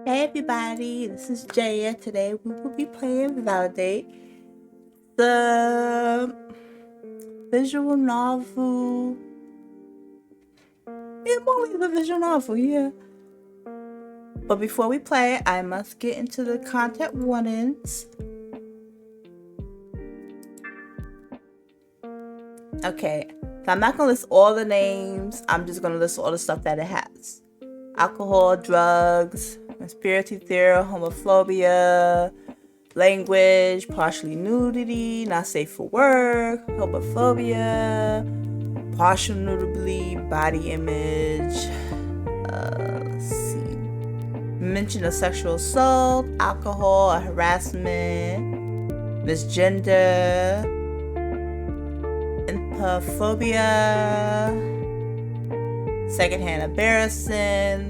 Hey everybody, this is Jaiya. Today we will be playing ValiDate, the visual novel. Yeah, more like the visual novel, yeah. But before we play, I must get into the content warnings. Okay, so I'm not gonna list all the names, I'm just gonna list all the stuff that it has. Alcohol, drugs, conspiracy theory, homophobia, language, partially nudity, not safe for work, homophobia, partial nudity, body image, let's see, mention of sexual assault, alcohol, harassment, misgender, empaphobia, secondhand embarrassing,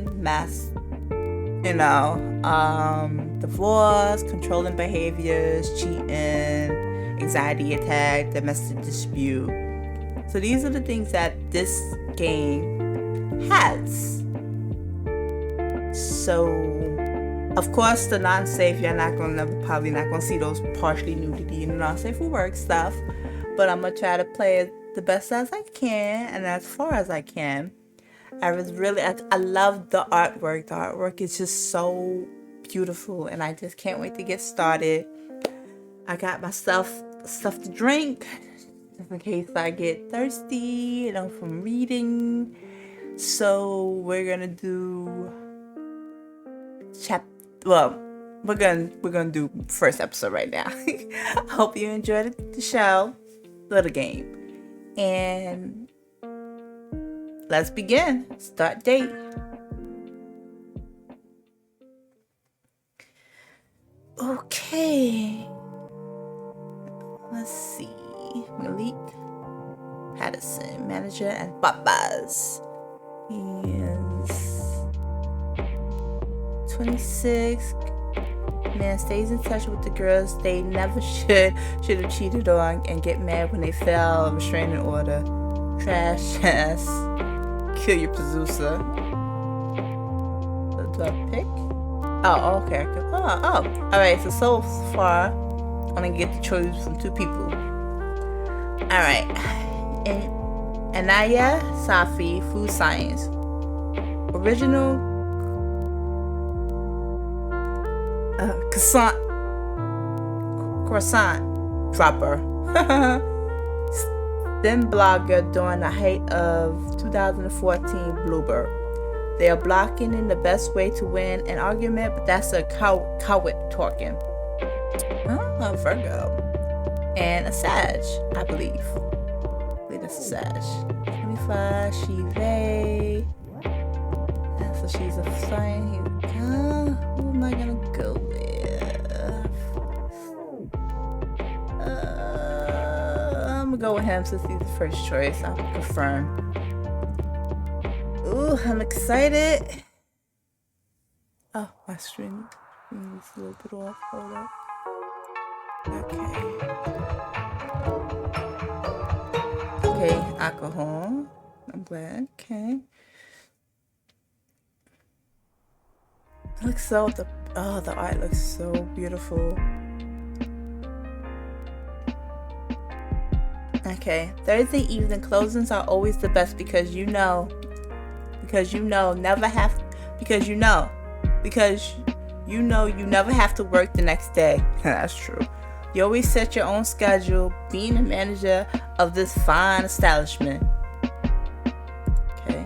divorce, controlling behaviors, cheating, anxiety attack, domestic dispute. So these are the things that this game has. So, of course, the non-safe, probably not gonna see those partially nudity and non-safe for work stuff. But I'm gonna try to play it the best as I can and as far as I can. I love the artwork. The artwork is just so beautiful, and I just can't wait to get started. I got myself stuff to drink, just in case I get thirsty, from reading. So we're gonna do we're gonna do first episode right now. I hope you enjoyed the show, the game, and let's begin. Start date. Okay. Let's see. Malik Patterson, manager and Popeyes. He's 26. Man stays in touch with the girls they never should have cheated on and get mad when they fail a restraining order. Trash ass. Kill your producer. Do I pick? Oh, okay. Alright, so far, I'm gonna get to choose from two people. Alright. Anaya Safi, food science. Original croissant dropper. Then blogger during the height of 2014 blooper. They are blocking in the best way to win an argument, but that's a coward talking. Oh, Virgo. And a Sag, I believe. That's a Sag. 25, she, so she's a sign. Who am I gonna go with? I'm gonna go with him since he's the first choice. I'll confirm. Ooh, I'm excited. Oh, my string is a little bit off. Hold up. Okay, alcohol. I'm glad. Okay. The art looks so beautiful. Okay, Thursday evening closings are always the best because you know you never have to work the next day. That's true. You always set your own schedule, being a manager of this fine establishment. Okay.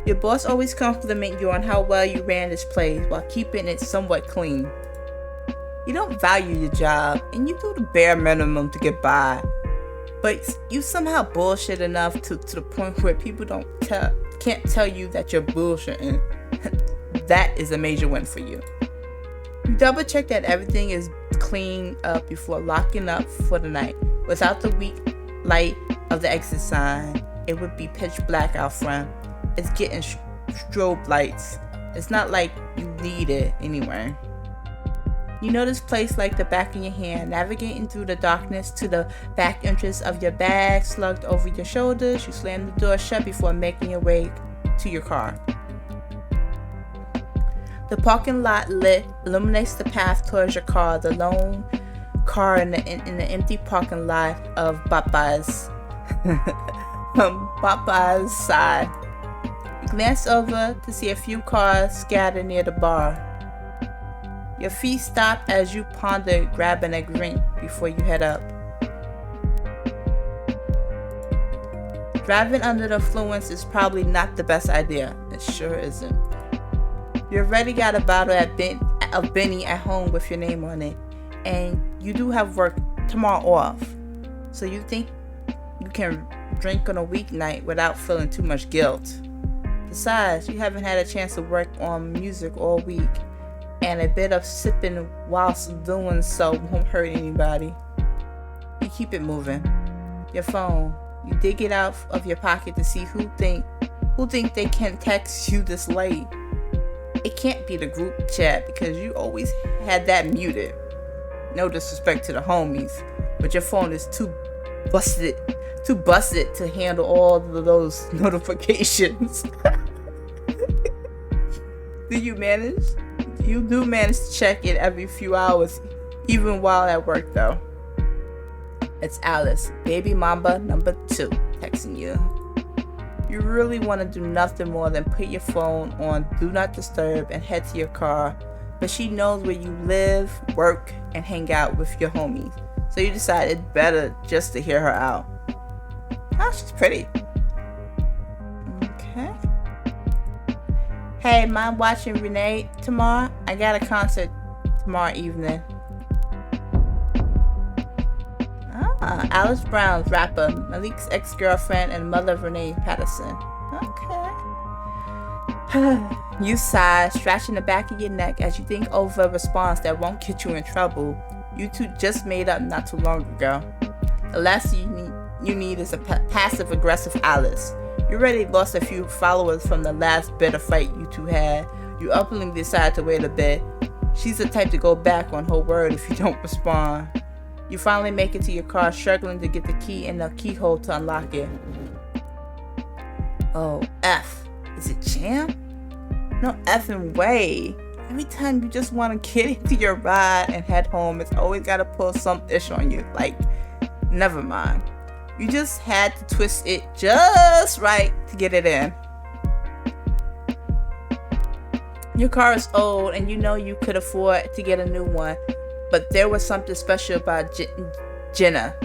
Your boss always compliment you on how well you ran this place while keeping it somewhat clean. You don't value your job and you do the bare minimum to get by. But you somehow bullshit enough to the point where people can't tell you that you're bullshitting. That is a major win for you. You double check that everything is clean up before locking up for the night. Without the weak light of the exit sign, it would be pitch black out front. It's getting strobe lights. It's not like you need it anyway. You know this place like the back of your hand, navigating through the darkness to the back entrance of your bag slugged over your shoulders. You slam the door shut before making your way to your car. The parking lot lit illuminates the path towards your car, the lone car in the empty parking lot of Popeye's. Popeye's side. You glance over to see a few cars scattered near the bar. Your feet stop as you ponder grabbing a drink before you head up. Driving under the influence is probably not the best idea. It sure isn't. You already got a bottle of Benny at home with your name on it, and you do have work tomorrow off. So you think you can drink on a weeknight without feeling too much guilt. Besides, you haven't had a chance to work on music all week, and a bit of sipping whilst doing so won't hurt anybody. You keep it moving. Your phone. You dig it out of your pocket to see who think they can text you this late. It can't be the group chat because you always had that muted. No disrespect to the homies, but your phone is too busted to handle all of those notifications. Do you manage? You do manage to check it every few hours, even while at work though. It's Alice, baby mamba number 2, texting you. You really want to do nothing more than put your phone on Do Not Disturb and head to your car, but she knows where you live, work, and hang out with your homies. So you decide it's better just to hear her out. Oh, she's pretty. Okay. Hey, mind watching Renee tomorrow? I got a concert tomorrow evening. Alice Brown's rapper, Malik's ex-girlfriend and mother of Renee Patterson. Okay. You sigh, scratching the back of your neck as you think over a response that won't get you in trouble. You two just made up not too long ago. The last you need is a passive-aggressive Alice. You already lost a few followers from the last bit of fight you two had. You openly decide to wait a bit. She's the type to go back on her word if you don't respond. You finally make it to your car, struggling to get the key in the keyhole to unlock it. Oh, F. Is it jam? No effing way. Every time you just want to get into your ride and head home, it's always got to pull some ish on you. Like, never mind. You just had to twist it just right to get it in. Your car is old and you know you could afford to get a new one. But there was something special about Jenna.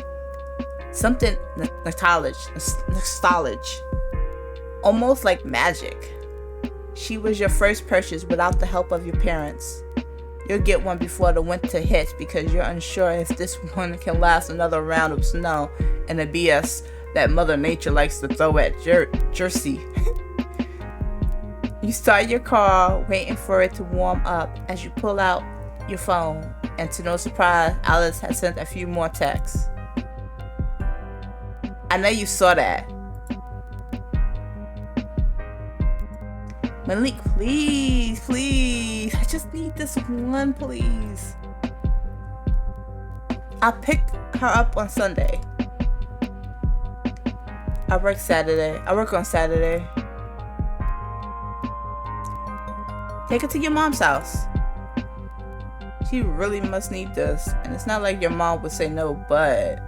Something nostalgic. Almost like magic. She was your first purchase without the help of your parents. You'll get one before the winter hits because you're unsure if this one can last another round of snow and the BS that Mother Nature likes to throw at Jercy. You start your car, waiting for it to warm up as you pull out your phone. And to no surprise, Alice has sent a few more texts. I know you saw that. Malik, please. I just need this one, please. I'll pick her up on Sunday. I work on Saturday. Take her to your mom's house. She really must need this, and it's not like your mom would say no, but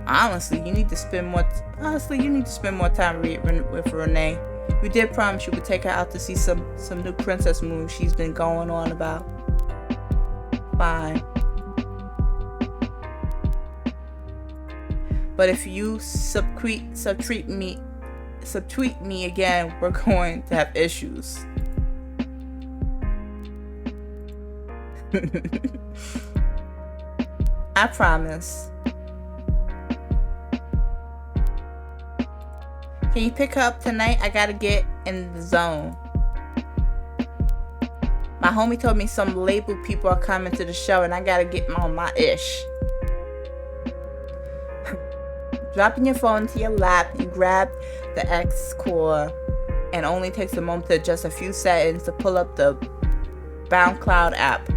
honestly, you need to spend more time with Renee. You did promise you would take her out to see some new princess moves she's been going on about. Fine. But if you subtweet me again, we're going to have issues. I promise. Can you pick her up tonight? I gotta get in the zone. My homie told me some label people are coming to the show and I gotta get on my ish. Dropping your phone to your lap, you grab the X core and only takes a moment to adjust a few settings to pull up the SoundCloud app.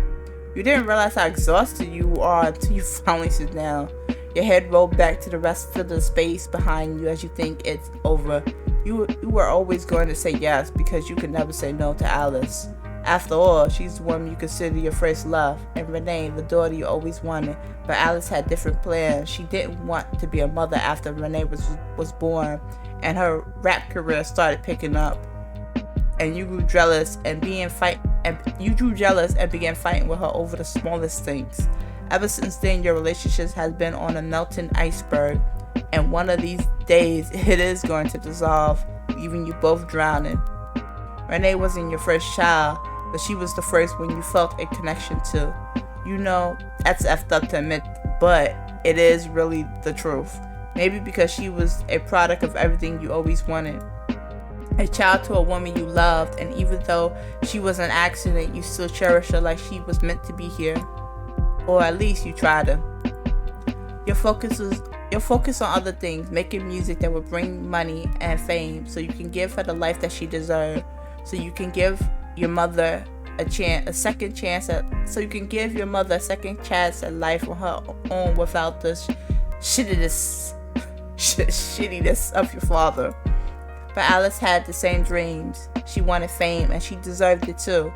You didn't realize how exhausted you are until you finally sit down. Your head rolled back to the rest of the space behind you as you think it's over. You were always going to say yes because you could never say no to Alice. After all, she's the woman you consider your first love, and Renee, the daughter you always wanted. But Alice had different plans. She didn't want to be a mother after Renee was born, and her rap career started picking up. And you grew jealous and began fighting with her over the smallest things. Ever since then, your relationship has been on a melting iceberg, and one of these days it is going to dissolve, leaving you both drowning. Renee wasn't your first child, but she was the first one you felt a connection to. You know, that's effed up to admit, but it is really the truth. Maybe because she was a product of everything you always wanted. A child to a woman you loved, and even though she was an accident, you still cherish her like she was meant to be here. Or at least you tried to. Your focus on other things, making music that would bring money and fame, so you can give her the life that she deserved. So you can give your mother a second chance at life on her own without the shittiness of your father. But Alice had the same dreams. She wanted fame, and she deserved it too.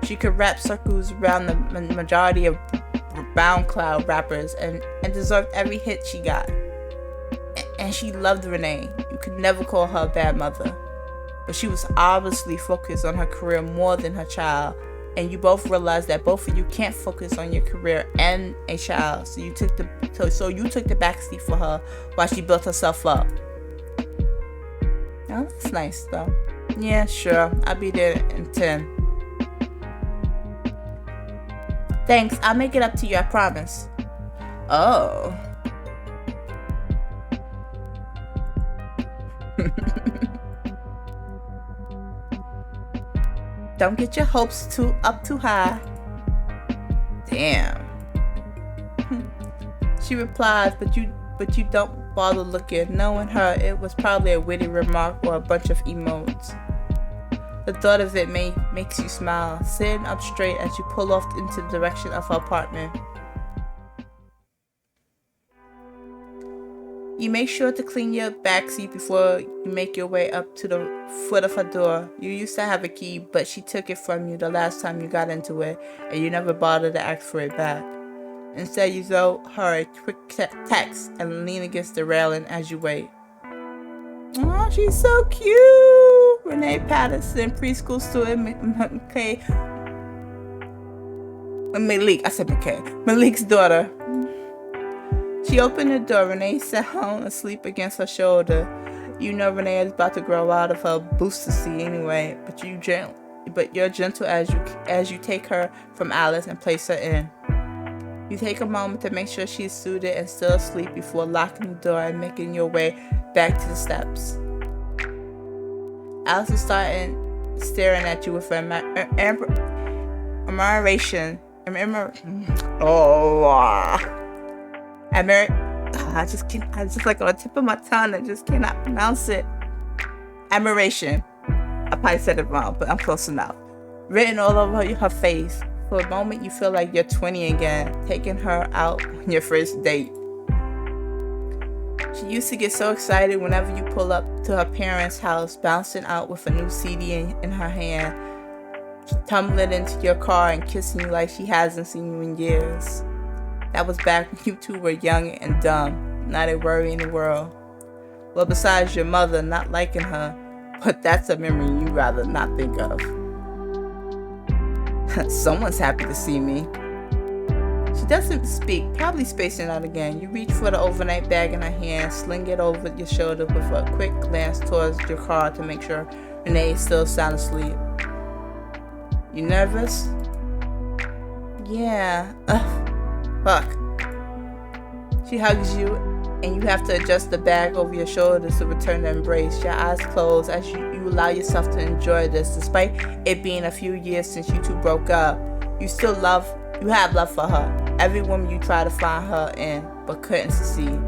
She could rap circles around the majority of SoundCloud rappers and deserved every hit she got. And she loved Renee. You could never call her a bad mother. But she was obviously focused on her career more than her child. And you both realized that both of you can't focus on your career and a child. So you took the backseat for her while she built herself up. Oh, that's nice though. Yeah, sure. I'll be there in 10. Thanks, I'll make it up to you, I promise. Oh. Don't get your hopes too high. Damn. She replies, but you don't bother looking. Knowing her, it was probably a witty remark or a bunch of emotes. The thought of it makes you smile, sitting up straight as you pull off into the direction of her apartment. You make sure to clean your backseat before you make your way up to the foot of her door. You used to have a key, but she took it from you the last time you got into it, and you never bothered to ask for it back. Instead, you throw her a quick text and lean against the railing as you wait. Oh, she's so cute! Renee Patterson, preschool student, Malik. I said McKay. Malik's daughter. She opened the door. Renee sat home asleep against her shoulder. You know Renee is about to grow out of her booster seat anyway, but you're gentle as you take her from Alice and place her in. You take a moment to make sure she's suited and still asleep before locking the door and making your way back to the steps. Alice is staring at you with admiration. I just like on the tip of my tongue, I just cannot pronounce it. Admiration. I probably said it wrong, but I'm close enough. Written all over her face. For a moment, you feel like you're 20 again, taking her out on your first date. She used to get so excited whenever you pull up to her parents' house, bouncing out with a new CD in her hand, tumbling into your car and kissing you like she hasn't seen you in years. That was back when you two were young and dumb, not a worry in the world. Well, besides your mother not liking her, but that's a memory you'd rather not think of. Someone's happy to see me. She doesn't speak, probably spacing out again. You reach for the overnight bag in her hand, sling it over your shoulder with a quick glance towards your car to make sure Renee is still sound asleep. You nervous? Yeah. Fuck. She hugs you, and you have to adjust the bag over your shoulders to return the embrace. Your eyes close as you allow yourself to enjoy this. Despite it being a few years since you two broke up, you have love for her. Every woman you try to find her in, but couldn't succeed.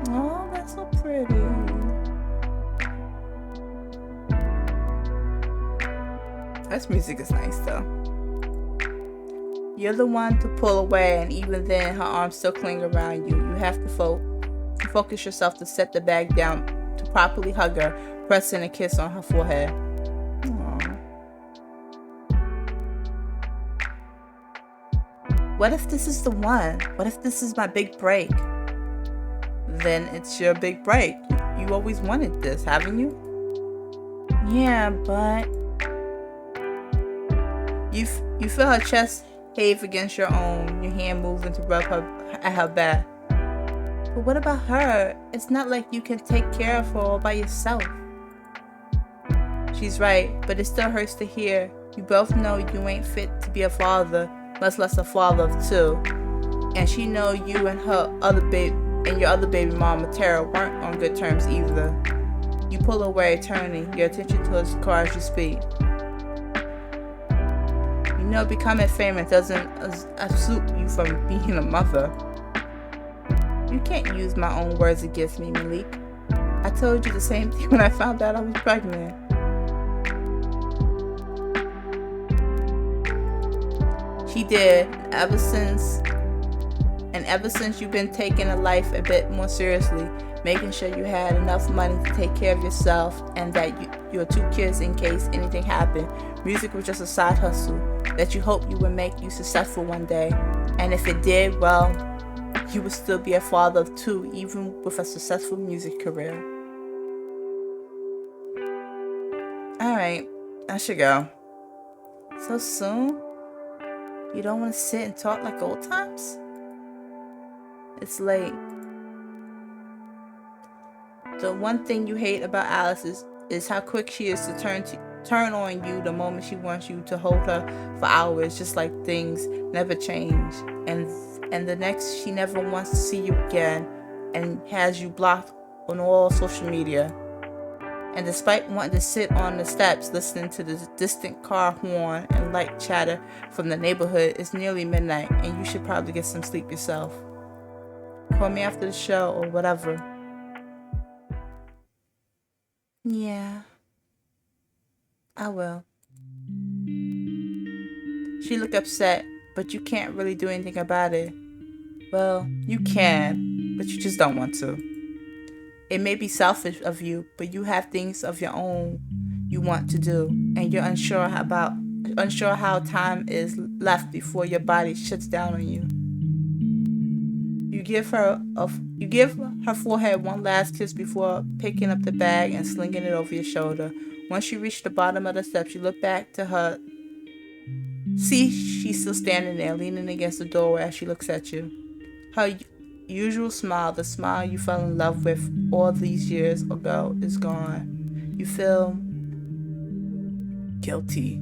Oh, that's so pretty. This music is nice though. You're the one to pull away, and even then, her arms still cling around you. You have to focus yourself to set the bag down, to properly hug her, pressing a kiss on her forehead. Aww. What if this is the one? What if this is my big break? Then it's your big break. You always wanted this, haven't you? Yeah, but you feel her chest heave against your own, your hand moving to rub her at her back. But what about her? It's not like you can take care of her all by yourself. She's right, but it still hurts to hear. You both know you ain't fit to be a father, much less a father of two. And she know you and your other baby mama Tara weren't on good terms either. You pull away, turning your attention towards the car as you speak. You know becoming famous doesn't absolve you from being a mother. You can't use my own words against me, Malik. I told you the same thing when I found out I was pregnant. She did. Ever since you've been taking a life a bit more seriously, making sure you had enough money to take care of yourself and that your two kids in case anything happened. Music was just a side hustle that you hoped you would make you successful one day. And if it did, well, you would still be a father of two, even with a successful music career. Alright, I should go. So soon? You don't want to sit and talk like old times? It's late. The one thing you hate about Alice is how quick she is to turn on you the moment she wants you to hold her for hours, just like things never change. And the next, she never wants to see you again and has you blocked on all social media. And despite wanting to sit on the steps listening to the distant car horn and light chatter from the neighborhood, it's nearly midnight and you should probably get some sleep yourself. Call me after the show or whatever. Yeah, I will. She looked upset, but you can't really do anything about it. Well, you can, but you just don't want to. It may be selfish of you, but you have things of your own you want to do, and you're unsure how time is left before your body shuts down on you. You give her forehead one last kiss before picking up the bag and slinging it over your shoulder. Once you reach the bottom of the steps, you look back to her. See, she's still standing there, leaning against the doorway as she looks at you. Her usual smile, the smile you fell in love with all these years ago, is gone. You feel guilty,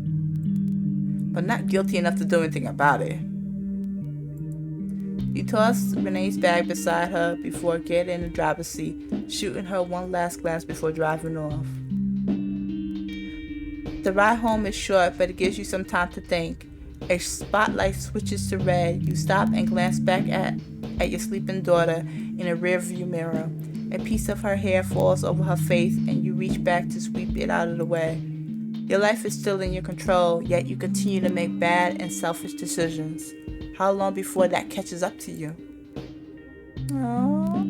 but not guilty enough to do anything about it. You toss Renee's bag beside her before getting in the driver's seat, shooting her one last glance before driving off. The ride home is short, but it gives you some time to think. A spotlight switches to red. You stop and glance back at your sleeping daughter in a rearview mirror. A piece of her hair falls over her face, and you reach back to sweep it out of the way. Your life is still in your control, yet you continue to make bad and selfish decisions. How long before that catches up to you? Aww.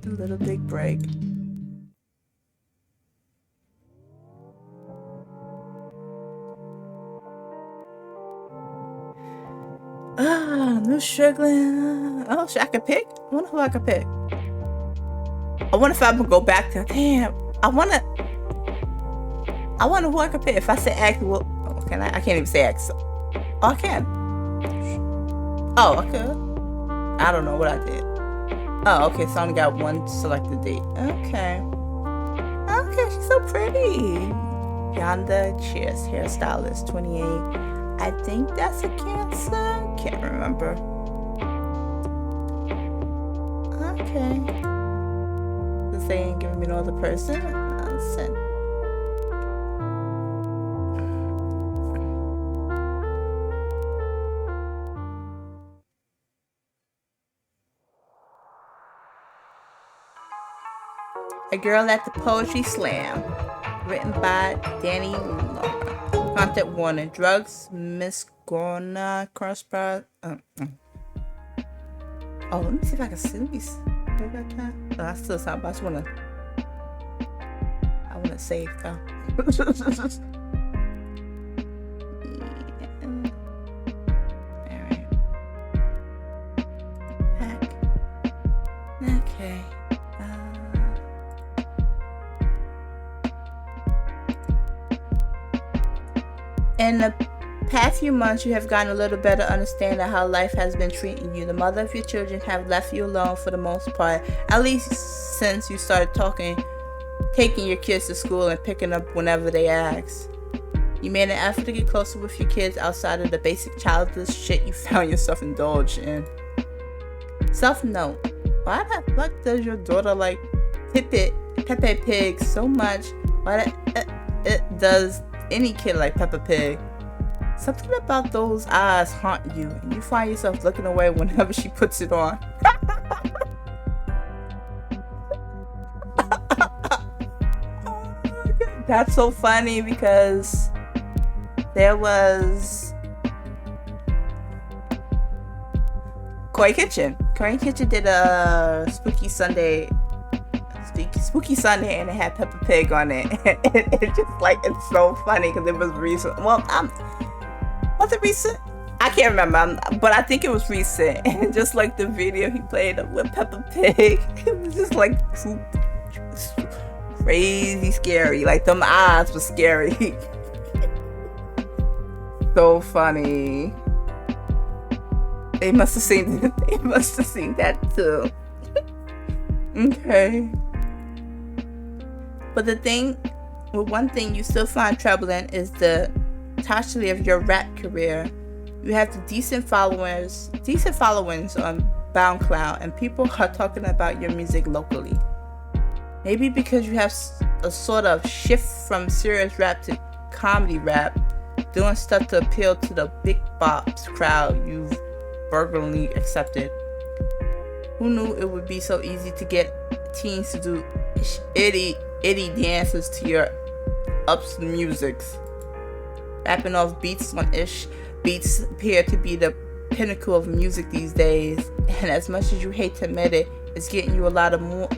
The little big break. No struggling. Oh, I could pick? I wonder who I could pick. I wonder if I'm gonna go back to. Damn. I wonder who I could pick. If I say act, well, can I? I can't even say act. So. Oh, I can. Oh, I could. I don't know what I did. Oh, okay. So I only got one selected date. Okay. Okay, she's so pretty. Yonda Cheers, hairstylist, 28. I think that's a Cancer. Can't remember. Okay. Since they ain't giving me no other person, I'll send. A Girl at the Poetry Slam, written by Danny Long. Content warning: drugs, misgona, crossbar. Oh, let me see if I can see these. Maybe I can. Oh, I still sound. But I wanna save though. Okay. In the past few months, you have gotten a little better understanding of how life has been treating you. The mother of your children have left you alone for the most part, at least since you started taking your kids to school and picking up whenever they ask. You made an effort to get closer with your kids outside of the basic childish shit you found yourself indulged in. Self-note: why the fuck does your daughter like Pepe Pig so much? Why it does any kid like Peppa Pig? Something about those eyes haunt you, and you find yourself looking away whenever she puts it on. That's so funny because there was Koi Kitchen. Koi Kitchen did a Spooky Sunday, and it had Peppa Pig on it. It's just like, it's so funny because it was recent. Well, was it recent? I can't remember, but I think it was recent. And just like the video he played with Peppa Pig, it was just like crazy scary. Like, them eyes were scary. So funny. They must have seen that too. Okay. But one thing you still find troubling is the totality of your rap career. You have the decent followings on SoundCloud, and people are talking about your music locally. Maybe because you have a sort of shift from serious rap to comedy rap, doing stuff to appeal to the big bops crowd you've burglary accepted. Who knew it would be so easy to get teens to do itty dances to your ups musics? Rapping off beats on ish. Beats appear to be the pinnacle of music these days, and as much as you hate to admit it, it's getting you a lot more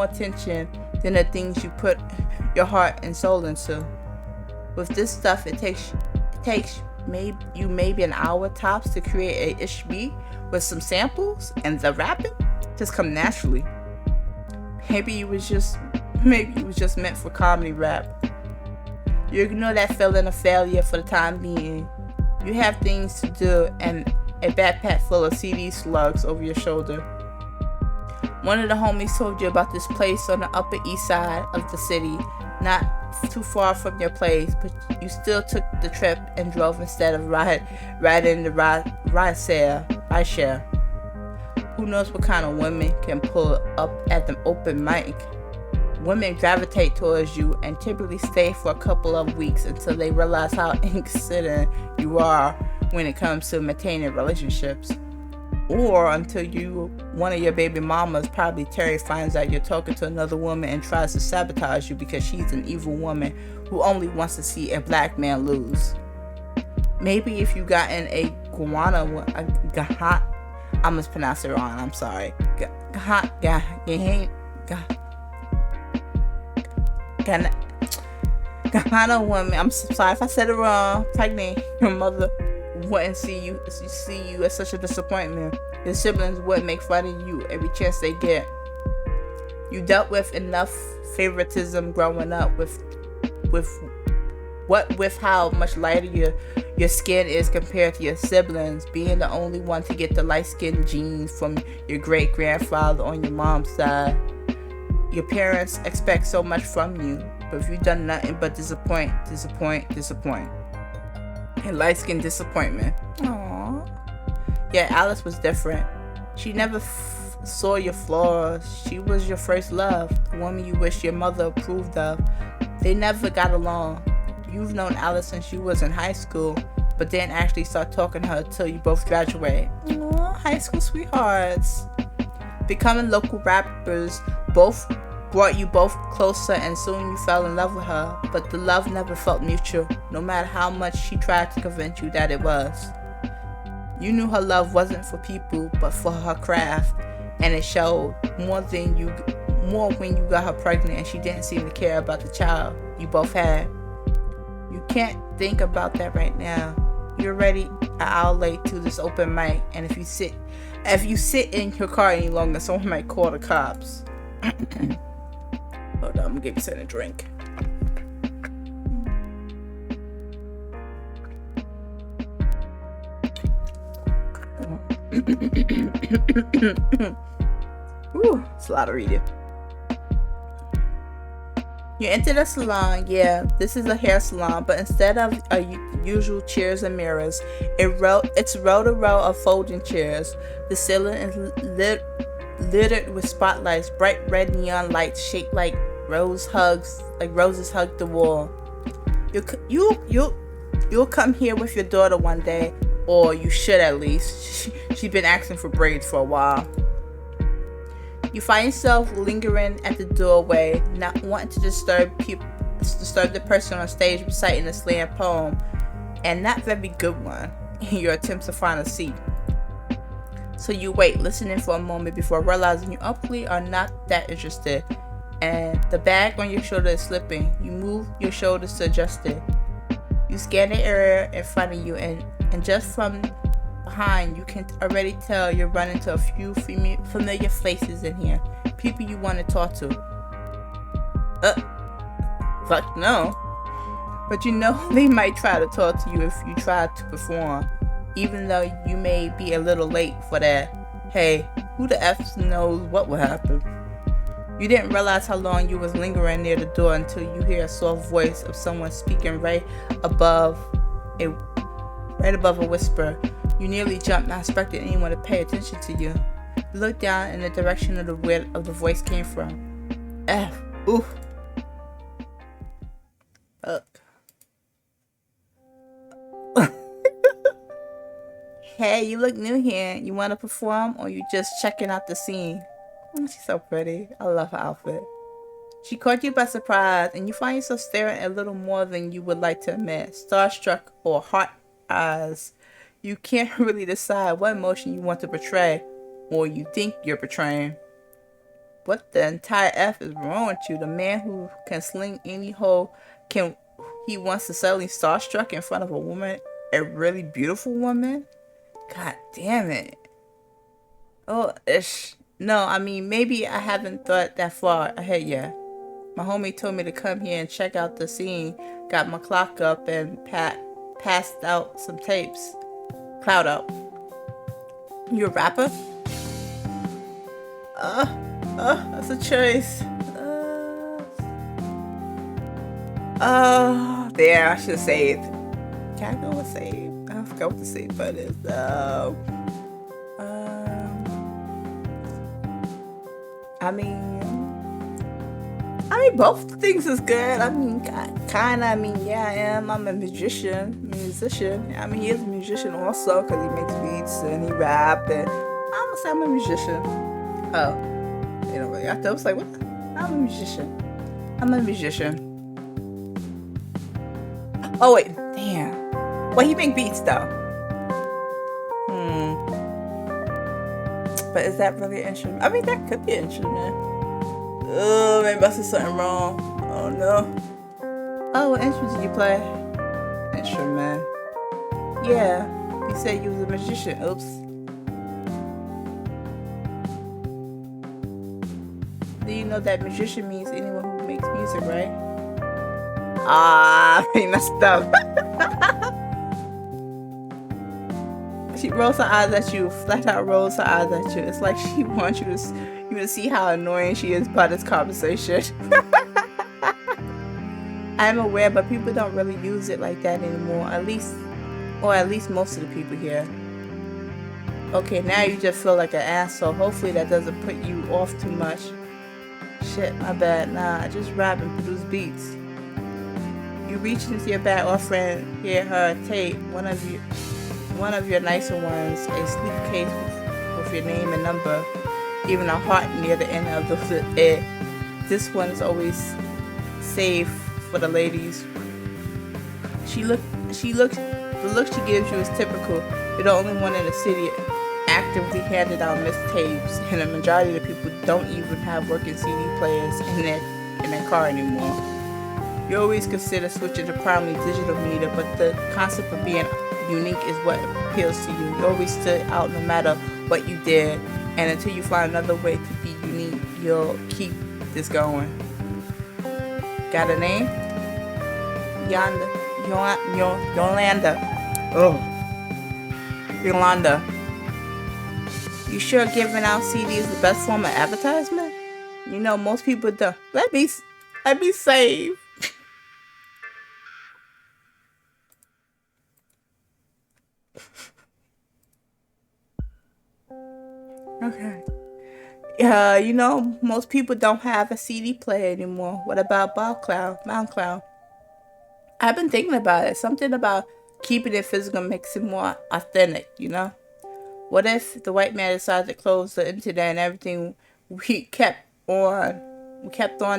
attention than the things you put your heart and soul into. With this stuff, it takes maybe an hour tops to create a ish beat with some samples, and the rapping just come naturally. Maybe it was just meant for comedy rap. You ignore that feeling of failure for the time being. You have things to do and a backpack full of CD slugs over your shoulder. One of the homies told you about this place on the Upper East Side of the city, not too far from your place, but you still took the trip and drove instead of riding the rideshare. Who knows what kind of women can pull up at the open mic? Women gravitate towards you and typically stay for a couple of weeks until they realize how inconsistent you are when it comes to maintaining relationships. Or until one of your baby mamas, probably Terry, finds out you're talking to another woman and tries to sabotage you because she's an evil woman who only wants to see a black man lose. Maybe if you got in a I must pronounce it wrong, I'm sorry. Ghana woman, I'm sorry if I said it wrong, pregnant, your mother wouldn't see you as such a disappointment. Your siblings would make fun of you every chance they get. You dealt with enough favoritism growing up with how much lighter your skin is compared to your siblings, being the only one to get the light-skinned genes from your great-grandfather on your mom's side. Your parents expect so much from you, but if you've done nothing but disappoint. And light-skinned disappointment. Aww. Yeah, Alice was different. She never saw your flaws. She was your first love, the woman you wish your mother approved of. They never got along. You've known Alice since you was in high school, but didn't actually start talking to her until you both graduated. Aww, high school sweethearts. Becoming local rappers both brought you both closer, and soon you fell in love with her, but the love never felt mutual, no matter how much she tried to convince you that it was. You knew her love wasn't for people, but for her craft, and it showed more when you got her pregnant and she didn't seem to care about the child you both had. You can't think about that right now. you're already an hour late to this open mic, and if you sit in your car any longer, someone might call the cops. Hold on, I'm gonna give you something to drink. Ooh, it's a lot of reading. You enter the salon. Yeah, this is a hair salon, but instead of usual chairs and mirrors, it's row to row of folding chairs. The ceiling is littered with spotlights, bright red neon lights shaped like roses hug the wall. You'll come here with your daughter one day, or you should at least. She's been asking for braids for a while. You find yourself lingering at the doorway, not wanting to disturb the person on stage reciting a slam poem, and not very good one, in your attempts to find a seat. So you wait, listening for a moment before realizing you obviously are not that interested, and the bag on your shoulder is slipping. You move your shoulders to adjust it. You scan the area in front of you, and just from behind, you can already tell you're running into a few familiar faces in here. People you want to talk to. Fuck no. But you know they might try to talk to you if you try to perform, even though you may be a little late for that. Hey, who the F knows what will happen? You didn't realize how long you was lingering near the door until you hear a soft voice of someone speaking right above a whisper. You nearly jumped, not expecting anyone to pay attention to you. You look down in the direction of where the voice came from. F. Oof. Fuck. Hey, you look new here. You want to perform, or you just checking out the scene? Oh, she's so pretty. I love her outfit. She caught you by surprise, and you find yourself staring a little more than you would like to admit. Starstruck or hot eyes. You can't really decide what emotion you want to portray, or you think you're portraying. What the entire F is wrong with you? The man who can sling any hole, he wants to suddenly starstruck in front of a woman, a really beautiful woman? God damn it. Oh, ish. No, I mean, maybe I haven't thought that far ahead yet. My homie told me to come here and check out the scene. Got my clock up and passed out some tapes. Cloud up. You a rapper? That's a choice. There, I should have saved. Can I go with save? I forgot what the save button is. I mean, both things is good. I mean, kinda. I mean, yeah, I am. I'm a musician. He is a musician also, because he makes beats and he rap, and I'm gonna say I'm a musician. Oh, you know, I thought I was like, what? I'm a musician. Oh wait, damn. Well, he make beats though. But is that really an instrument? I mean, that could be an instrument. Oh, maybe I said something wrong. Oh no. Oh, what instrument did you play? Instrument. Yeah, you said you was a magician. Oops. Do you know that magician means anyone who makes music, right? I messed up. She rolls her eyes at you, flat out rolls her eyes at you. It's like she wants you to see how annoying she is by this conversation. I'm aware, but people don't really use it like that anymore. At least most of the people here. Okay, now you just feel like an asshole. Hopefully that doesn't put you off too much. Shit, my bad. Nah, I just rap and produce beats. You reach into your bag, offering her a tape. One of your nicer ones, a sleep case with your name and number, even a heart near the end of it. This one is always safe for the ladies. The look she gives you is typical. You're the only one in the city actively handing out mixtapes, and the majority of the people don't even have working CD players in their car anymore. You always consider switching to primarily digital media, but the concept of being unique is what appeals to you. You always stood out no matter what you did. And until you find another way to be unique, you'll keep this going. Got a name? Yolanda. Oh. Yolanda. You sure giving out CDs is the best form of advertisement? You know, most people don't. Let me save. Okay. You know, most people don't have a CD player anymore. What about SoundCloud? I've been thinking about it. Something about keeping it physical makes it more authentic, you know? What if the white man decided to close the internet and everything we kept on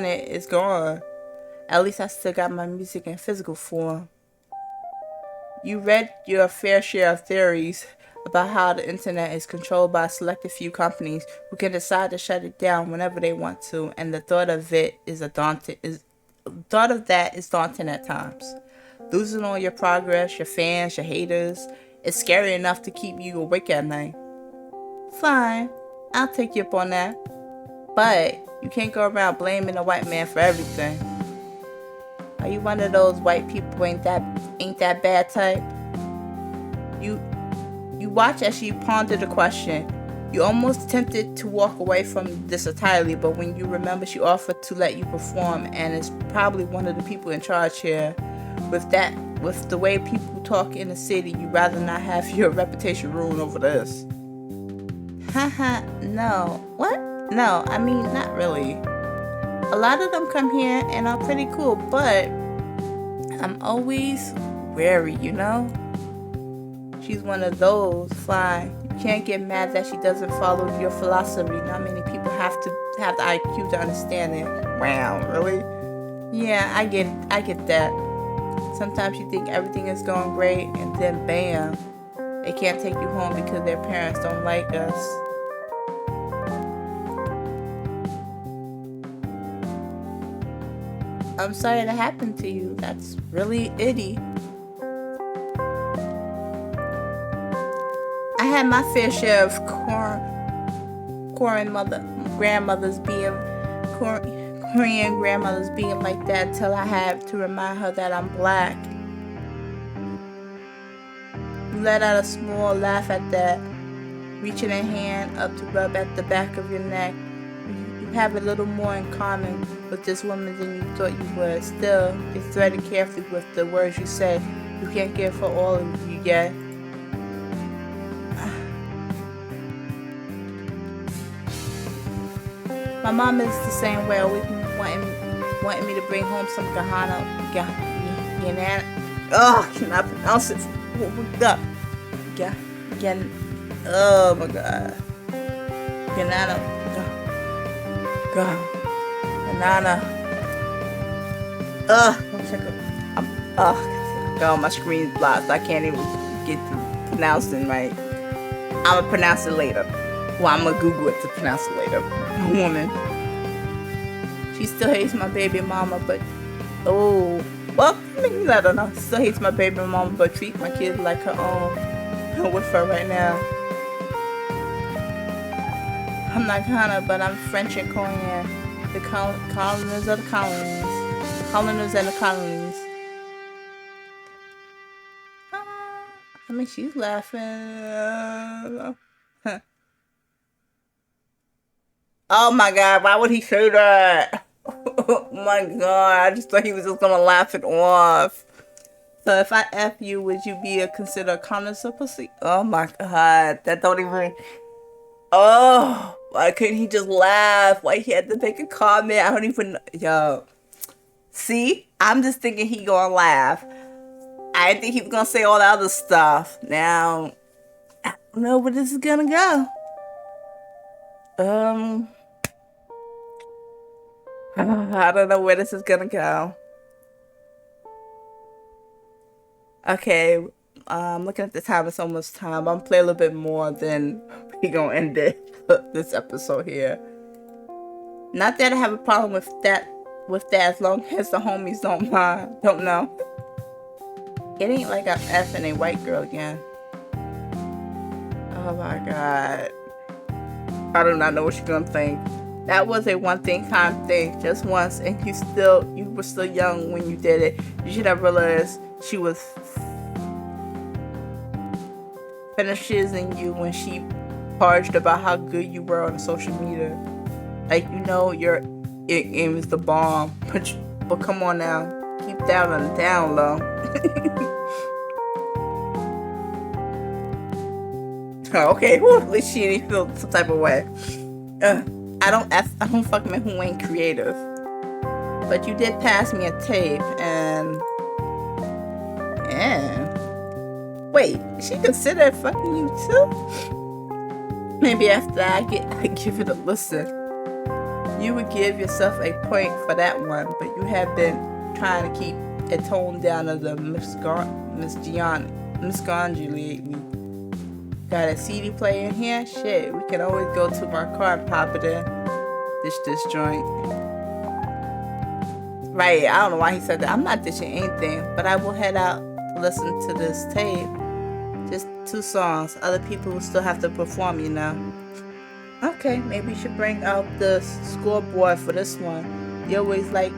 it is gone? At least I still got my music in physical form. You read your fair share of theories about how the internet is controlled by a selected few companies who can decide to shut it down whenever they want to, and the thought of that is daunting at times. Losing all your progress, your fans, your haters, it's scary enough to keep you awake at night. Fine, I'll take you up on that. But you can't go around blaming the white man for everything. Are you one of those white people ain't that bad type? You watch as she pondered the question. You almost tempted to walk away from this entirely, but when you remember she offered to let you perform, and is probably one of the people in charge here, with the way people talk in the city, you'd rather not have your reputation ruined over this. Haha, no. What? No, I mean, not really. A lot of them come here and are pretty cool, but I'm always wary, you know? She's one of those. Fine. You can't get mad that she doesn't follow your philosophy. Not many people have the IQ to understand it. Wow, really? Yeah, I get that. Sometimes you think everything is going great, and then bam, they can't take you home because their parents don't like us. I'm sorry that happened to you. That's really itty. I had my fair share of Korean grandmothers being like that until I had to remind her that I'm black. You let out a small laugh at that, reaching a hand up to rub at the back of your neck. You have a little more in common with this woman than you thought you would. Still, you're threading carefully with the words you say. You can't give her all of you yet. My mom is the same way, always wanting me to bring home some Gahana. Oh, can I pronounce it? Oh my God. Banana. Banana. My screen's blocked. I can't even get to pronouncing right. I'm gonna pronounce it later. Well, I'm gonna Google it to pronounce it later. A woman. She still hates my baby mama, but I don't know. Still hates my baby mama, but treats my kids like her own. I'm with her right now. I'm not Ghana, but I'm French and Korean. The colonies of the colonies. Colonies and the colonies. I mean, she's laughing. Oh my God, why would he say that? Oh my God, I just thought he was just gonna laugh it off. So if I F you, would you be considered a connoisseur pussy? Oh my God, that don't even... Oh, why couldn't he just laugh? Why he had to make a comment? I don't even know. Yo. See, I'm just thinking he gonna laugh. I didn't think he was gonna say all the other stuff. Now, I don't know where this is gonna go. I don't know where this is gonna go. Okay, looking at the time, it's almost time. I'm gonna play a little bit more, then we gonna end it. This episode here. Not that I have a problem with that, as long as the homies don't mind. Don't know. It ain't like I'm effing a white girl again. Oh my god. I do not know what you're gonna think. That was a one thing time thing, just once, and you were still young when you did it. You should have realized she was finishes in you when she parged about how good you were on social media. Like, you know, it was the bomb, but come on now, keep that on the down low. Okay, well, at least she didn't feel some type of way. I don't fuck men who ain't creative. But you did pass me a tape, and wait, she considered fucking you too? Maybe after I give it a listen. You would give yourself a point for that one, but you have been trying to keep a tone down of the misconduct lately. Got a CD player in here? Shit, we can always go to my car and pop it in. This joint. Right, I don't know why he said that. I'm not ditching anything, but I will head out to listen to this tape. Just 2 songs. Other people will still have to perform, you know. Okay, maybe you should bring out the scoreboard for this one. You always like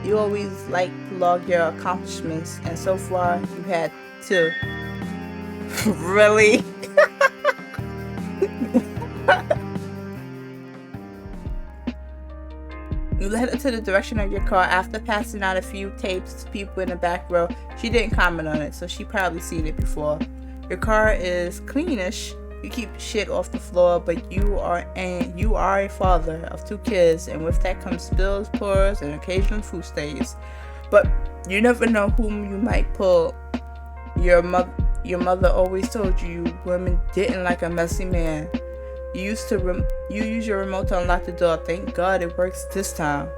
to log your accomplishments, and so far you had 2. Really? You led her to the direction of your car after passing out a few tapes to people in the back row. She didn't comment on it, so she probably seen it before. Your car is cleanish. You keep shit off the floor, but you are a father of 2 kids, and with that comes spills, pours, and occasional food stains. But you never know whom you might pull. Your mother always told you women didn't like a messy man. You use your remote to unlock the door. Thank God it works this time.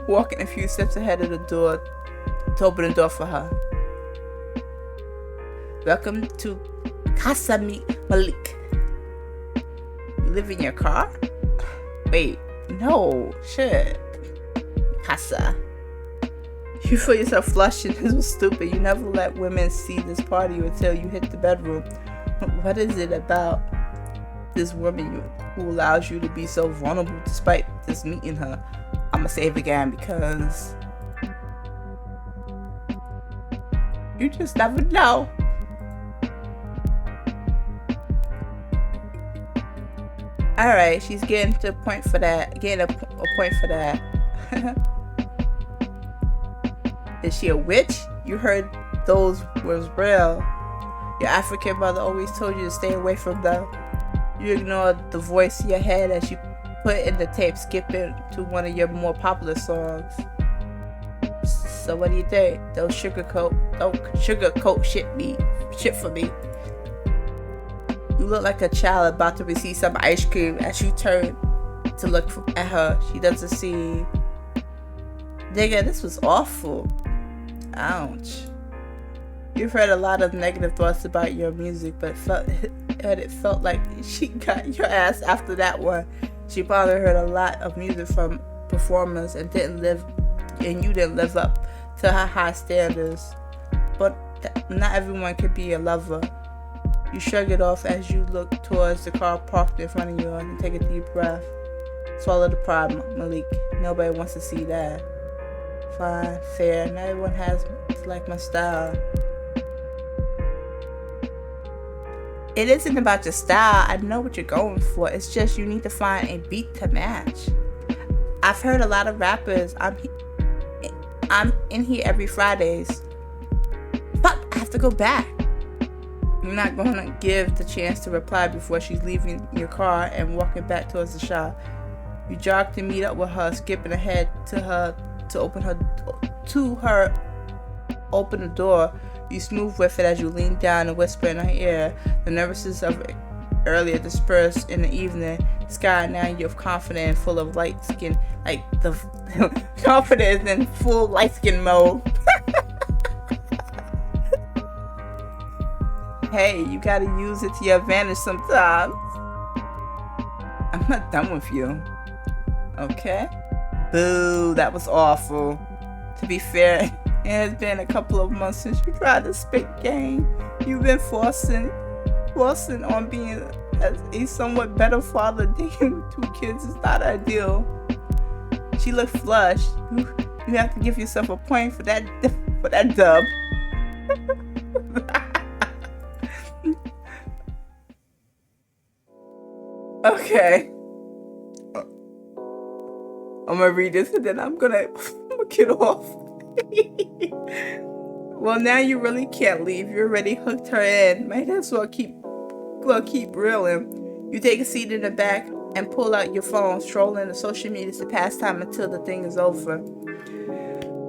Walking a few steps ahead of the door to open the door for her. Welcome to Casa Malik. You live in your car? Wait, no, shit. Casa. You feel yourself flushing. This was stupid. You never let women see this party until you hit the bedroom. What is it about this woman who allows you to be so vulnerable despite this meeting her? I'ma say it again because you just never know. Alright, she's getting to a point for that. Is she a witch? You heard those was real. Your African mother always told you to stay away from them. You ignored the voice in your head as you put in the tape, skipping to one of your more popular songs. So what do you think? Don't sugarcoat shit for me. You look like a child about to receive some ice cream as you turn to look at her. She doesn't see. Nigga, this was awful. Ouch. You've heard a lot of negative thoughts about your music, but it felt like she got your ass after that one. She probably heard a lot of music from performers and you didn't live up to her high standards. But not everyone could be a lover. You shrug it off as you look towards the car parked in front of you and take a deep breath. Swallow the pride, Malik. Nobody wants to see that. Fine, fair. Not everyone has like my style. It isn't about your style. I know what you're going for. It's just you need to find a beat to match. I've heard a lot of rappers. I'm in here every Fridays. Fuck, I have to go back. You're not going to give the chance to reply before she's leaving your car and walking back towards the shop. You jog to meet up with her, skipping ahead to her to open the door. You smooth with it as you lean down and whisper in her ear. The nervousness of earlier dispersed in the evening sky. Now you're confident and full of light skin, like the confident in full light skin mode. Hey, you gotta use it to your advantage sometimes. I'm not done with you. Okay? Boo, that was awful. To be fair, It has been a couple of months since you tried to spit game. You've been forcing on being a somewhat better father. Dating 2 kids is not ideal. She looked flushed. You have to give yourself a point for that dub. Okay. I'm gonna read this and then I'm gonna get off. Well, now you really can't leave. You already hooked her in. Might as well keep reeling. You take a seat in the back and pull out your phone, strolling the social media to pass time until the thing is over.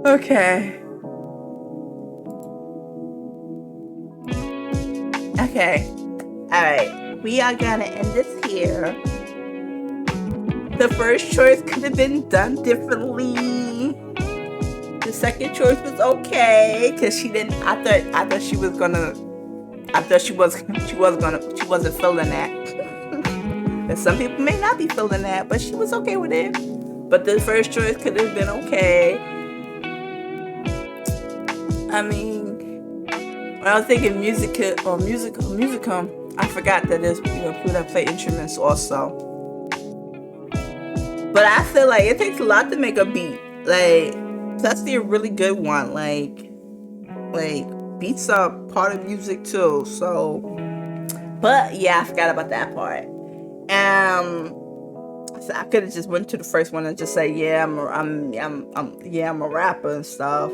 Okay. Alright. We are gonna end this here. The first choice could have been done differently. The second choice was okay, cause she didn't. I thought she wasn't feeling that. And some people may not be feeling that, but she was okay with it. But the first choice could have been okay. I mean, when I was thinking musicum, I forgot that there's people that play instruments also. But I feel like it takes a lot to make a beat. Like, especially a really good one. Like beats are part of music too. So, but yeah, I forgot about that part. So I could have just went to the first one and just say, yeah, I'm a rapper and stuff.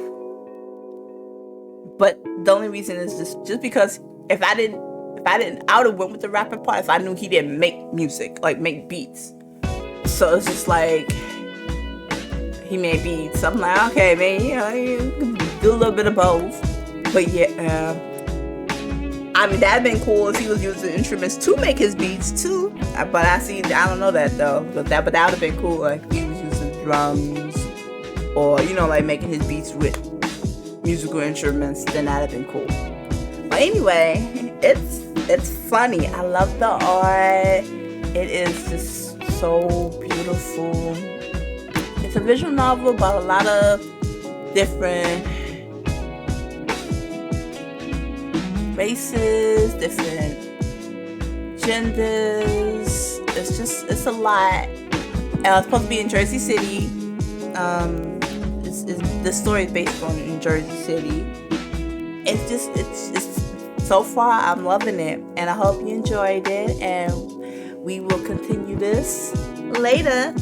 But the only reason is just because if I would have went with the rapper part if I knew he didn't make music, like make beats. So it's just like he made beats. I'm like, okay, man, you can do a little bit of both. But yeah, I mean that'd been cool if he was using instruments to make his beats too. But I don't know that though. But that would have been cool, like if he was using drums or like making his beats with musical instruments. Then that'd have been cool. But anyway, it's funny. I love the art. It is just so beautiful. It's a visual novel about a lot of different races, different genders. It's a lot. And it's supposed to be in Jersey City. The story is based on Jersey City. It's so far I'm loving it, and I hope you enjoyed it, and we will continue this later.